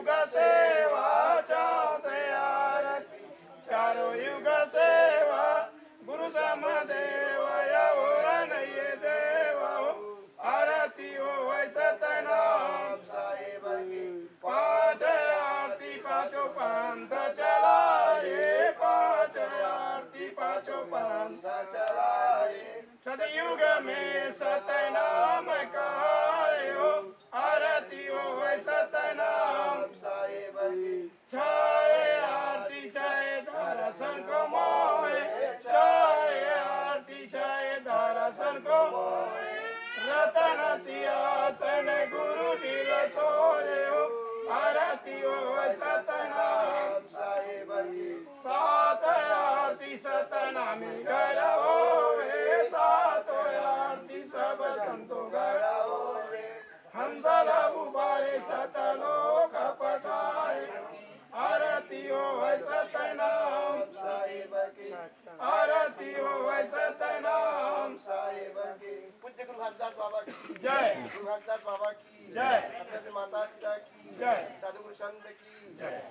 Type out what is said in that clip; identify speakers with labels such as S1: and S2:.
S1: युग सेवा चौथे आरती चारों युग सेवा गुरु समदेव और नहीं देव आरती हो सतनाम साहेब की पांच आरती पांचों पंथ चलाए पांच आरती पांचों पंथ चलाए सतयुग में सतनाम कहाए हो आरती हो सतनाम साहेब की छाए आरती छाए दर्शन को मोहे छाए आरती छाए दर्शन को मोहे रतन सिंहासन गुरु दिल सोए हो आरती हो सतनाम साहेब की सात आरती सतनामी घर होए सात आरती सब संतो घर होए हंसला उबारे सतलोक पठाए आरती हो सतनाम साहेब की आरती हो सतनाम साहेब की पूज्य गुरु घासदास बाबा की जय गुरु घासदास बाबा की जय अपने माता पिता की जय साधु गुरु संत की जय।